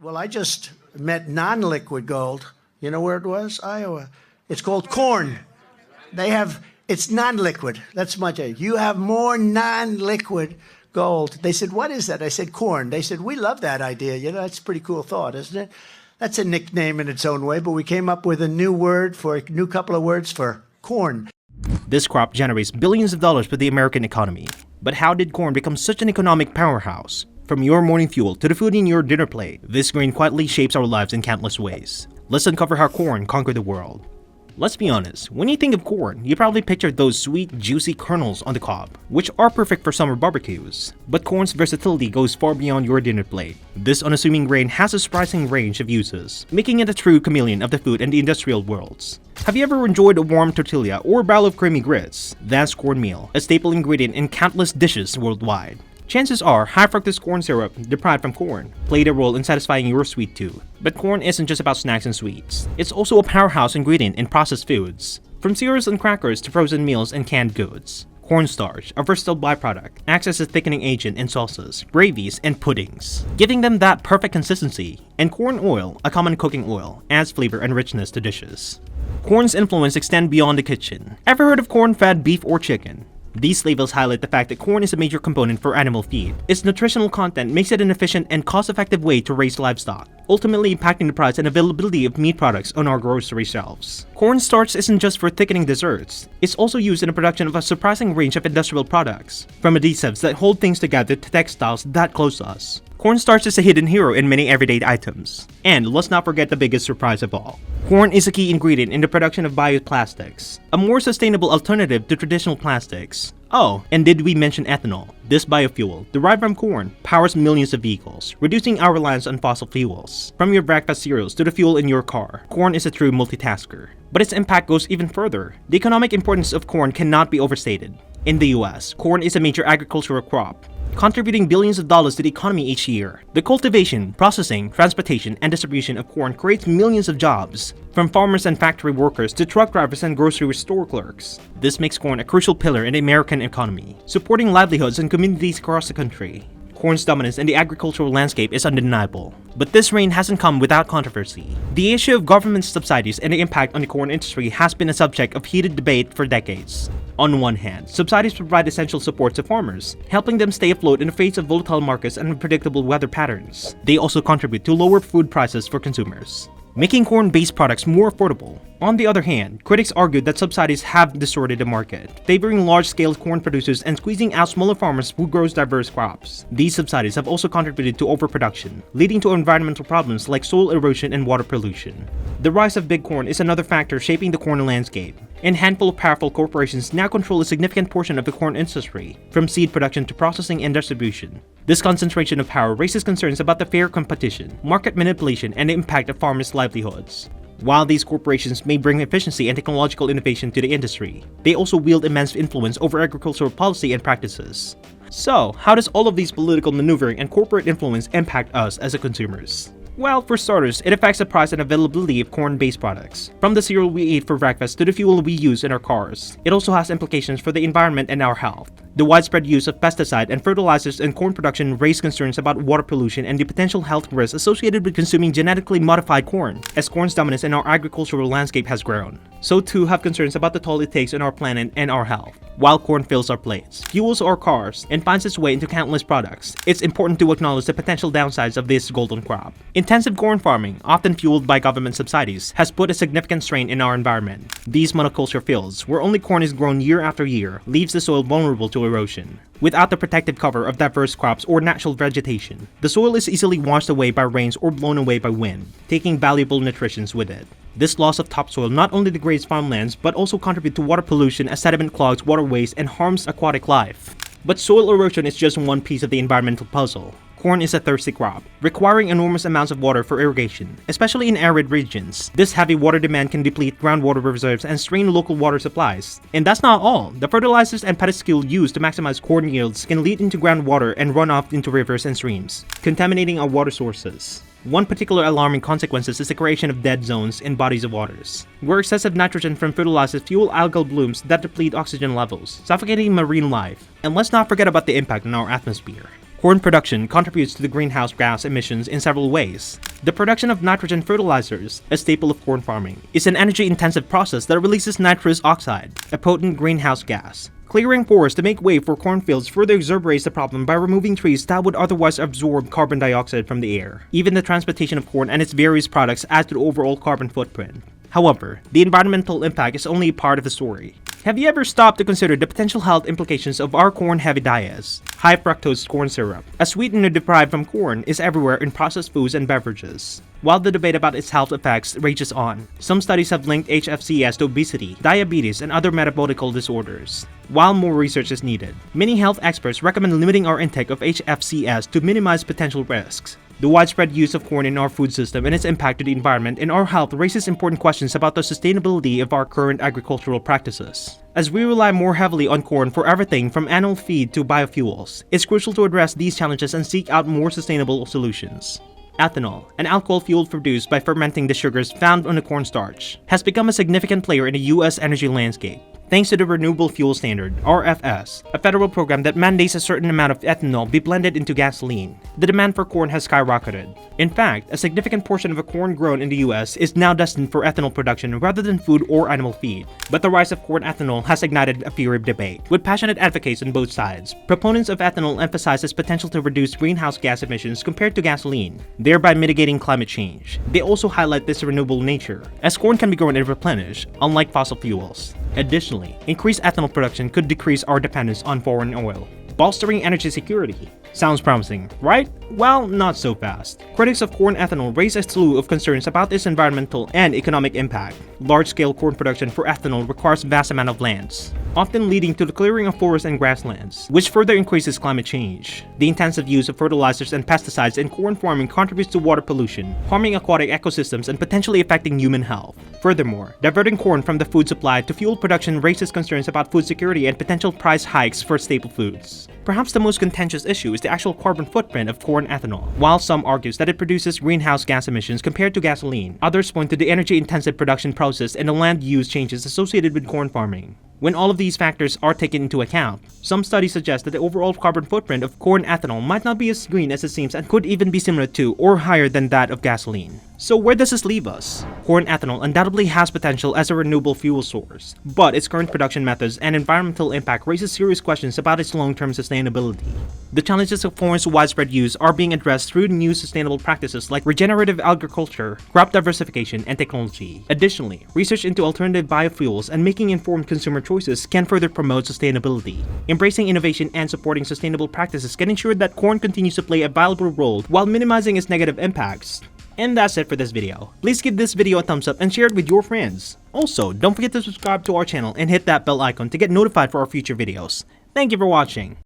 Well, I just met non-liquid gold. You know where it was? Iowa. It's called corn. It's non-liquid. That's much. You have more non-liquid gold. They said, what is that? I said, corn. They said, we love that idea. That's a pretty cool thought, isn't it? That's a nickname in its own way, but we came up with a new couple of words for corn. This crop generates billions of dollars for the American economy. But how did corn become such an economic powerhouse? From your morning fuel to the food in your dinner plate, this grain quietly shapes our lives in countless ways. Let's uncover how corn conquered the world. Let's be honest, when you think of corn, you probably picture those sweet, juicy kernels on the cob, which are perfect for summer barbecues. But corn's versatility goes far beyond your dinner plate. This unassuming grain has a surprising range of uses, making it a true chameleon of the food and the industrial worlds. Have you ever enjoyed a warm tortilla or a barrel of creamy grits? That's cornmeal, a staple ingredient in countless dishes worldwide. Chances are, high-fructose corn syrup, derived from corn, played a role in satisfying your sweet tooth. But corn isn't just about snacks and sweets. It's also a powerhouse ingredient in processed foods. From cereals and crackers to frozen meals and canned goods. Cornstarch, a versatile byproduct, acts as a thickening agent in sauces, gravies, and puddings, giving them that perfect consistency. And corn oil, a common cooking oil, adds flavor and richness to dishes. Corn's influence extends beyond the kitchen. Ever heard of corn-fed beef or chicken? These labels highlight the fact that corn is a major component for animal feed. Its nutritional content makes it an efficient and cost-effective way to raise livestock, ultimately impacting the price and availability of meat products on our grocery shelves. Cornstarch isn't just for thickening desserts. It's also used in the production of a surprising range of industrial products, from adhesives that hold things together to textiles that close us. Cornstarch is a hidden hero in many everyday items. And let's not forget the biggest surprise of all. Corn is a key ingredient in the production of bioplastics, a more sustainable alternative to traditional plastics. Oh, and did we mention ethanol? This biofuel, derived from corn, powers millions of vehicles, reducing our reliance on fossil fuels. From your breakfast cereals to the fuel in your car, corn is a true multitasker. But its impact goes even further. The economic importance of corn cannot be overstated. In the US, corn is a major agricultural crop, contributing billions of dollars to the economy each year. The cultivation, processing, transportation, and distribution of corn creates millions of jobs, from farmers and factory workers to truck drivers and grocery store clerks. This makes corn a crucial pillar in the American economy, supporting livelihoods in communities across the country. Corn's dominance in the agricultural landscape is undeniable, but this reign hasn't come without controversy. The issue of government subsidies and the impact on the corn industry has been a subject of heated debate for decades. On one hand, subsidies provide essential support to farmers, helping them stay afloat in the face of volatile markets and unpredictable weather patterns. They also contribute to lower food prices for consumers, making corn-based products more affordable. On the other hand, critics argued that subsidies have distorted the market, favoring large-scale corn producers and squeezing out smaller farmers who grow diverse crops. These subsidies have also contributed to overproduction, leading to environmental problems like soil erosion and water pollution. The rise of big corn is another factor shaping the corn landscape. A handful of powerful corporations now control a significant portion of the corn industry, from seed production to processing and distribution. This concentration of power raises concerns about the fair competition, market manipulation, and the impact of farmers' livelihoods. While these corporations may bring efficiency and technological innovation to the industry, they also wield immense influence over agricultural policy and practices. So, how does all of these political maneuvering and corporate influence impact us as consumers? Well, for starters, it affects the price and availability of corn-based products, from the cereal we eat for breakfast to the fuel we use in our cars. It also has implications for the environment and our health. The widespread use of pesticide and fertilizers in corn production raise concerns about water pollution and the potential health risks associated with consuming genetically modified corn. As corn's dominance in our agricultural landscape has grown, so too have concerns about the toll it takes on our planet and our health. While corn fills our plates, fuels our cars, and finds its way into countless products, it's important to acknowledge the potential downsides of this golden crop. Intensive corn farming, often fueled by government subsidies, has put a significant strain in our environment. These monoculture fields, where only corn is grown year after year, leaves the soil vulnerable to erosion. Without the protective cover of diverse crops or natural vegetation, the soil is easily washed away by rains or blown away by wind, taking valuable nutrients with it. This loss of topsoil not only degrades farmlands but also contributes to water pollution as sediment clogs waterways and harms aquatic life. But soil erosion is just one piece of the environmental puzzle. Corn is a thirsty crop, requiring enormous amounts of water for irrigation, especially in arid regions. This heavy water demand can deplete groundwater reserves and strain local water supplies. And that's not all. The fertilizers and pesticide used to maximize corn yields can lead into groundwater and run off into rivers and streams, contaminating our water sources. One particular alarming consequence is the creation of dead zones in bodies of waters, where excessive nitrogen from fertilizers fuel algal blooms that deplete oxygen levels, suffocating marine life. And let's not forget about the impact on our atmosphere. Corn production contributes to the greenhouse gas emissions in several ways. The production of nitrogen fertilizers, a staple of corn farming, is an energy-intensive process that releases nitrous oxide, a potent greenhouse gas. Clearing forests to make way for cornfields further exacerbates the problem by removing trees that would otherwise absorb carbon dioxide from the air. Even the transportation of corn and its various products adds to the overall carbon footprint. However, the environmental impact is only a part of the story. Have you ever stopped to consider the potential health implications of our corn-heavy diets? High fructose corn syrup, a sweetener derived from corn, is everywhere in processed foods and beverages. While the debate about its health effects rages on, some studies have linked HFCS to obesity, diabetes, and other metabolic disorders. While more research is needed, many health experts recommend limiting our intake of HFCS to minimize potential risks. The widespread use of corn in our food system and its impact to the environment and our health raises important questions about the sustainability of our current agricultural practices. As we rely more heavily on corn for everything from animal feed to biofuels, it's crucial to address these challenges and seek out more sustainable solutions. Ethanol, an alcohol fuel produced by fermenting the sugars found on the cornstarch, has become a significant player in the U.S. energy landscape. Thanks to the Renewable Fuel Standard, RFS, a federal program that mandates a certain amount of ethanol be blended into gasoline, the demand for corn has skyrocketed. In fact, a significant portion of the corn grown in the US is now destined for ethanol production rather than food or animal feed. But the rise of corn ethanol has ignited a fiery debate, with passionate advocates on both sides. Proponents of ethanol emphasize its potential to reduce greenhouse gas emissions compared to gasoline, thereby mitigating climate change. They also highlight this renewable nature, as corn can be grown and replenished, unlike fossil fuels. Additionally, increased ethanol production could decrease our dependence on foreign oil, bolstering energy security. Sounds promising, right? Well, not so fast. Critics of corn ethanol raise a slew of concerns about its environmental and economic impact. Large-scale corn production for ethanol requires vast amount of lands, often leading to the clearing of forests and grasslands, which further increases climate change. The intensive use of fertilizers and pesticides in corn farming contributes to water pollution, harming aquatic ecosystems and potentially affecting human health. Furthermore, diverting corn from the food supply to fuel production raises concerns about food security and potential price hikes for staple foods. Perhaps the most contentious issue is the actual carbon footprint of corn ethanol. While some argue that it produces greenhouse gas emissions compared to gasoline, others point to the energy-intensive production process and the land use changes associated with corn farming. When all of these factors are taken into account, some studies suggest that the overall carbon footprint of corn ethanol might not be as green as it seems and could even be similar to or higher than that of gasoline. So where does this leave us? Corn ethanol undoubtedly has potential as a renewable fuel source, but its current production methods and environmental impact raises serious questions about its long-term sustainability. The challenges of corn's widespread use are being addressed through new sustainable practices like regenerative agriculture, crop diversification, and technology. Additionally, research into alternative biofuels and making informed consumer choices can further promote sustainability. Embracing innovation and supporting sustainable practices can ensure that corn continues to play a valuable role while minimizing its negative impacts. And that's it for this video. Please give this video a thumbs up and share it with your friends. Also, don't forget to subscribe to our channel and hit that bell icon to get notified for our future videos. Thank you for watching.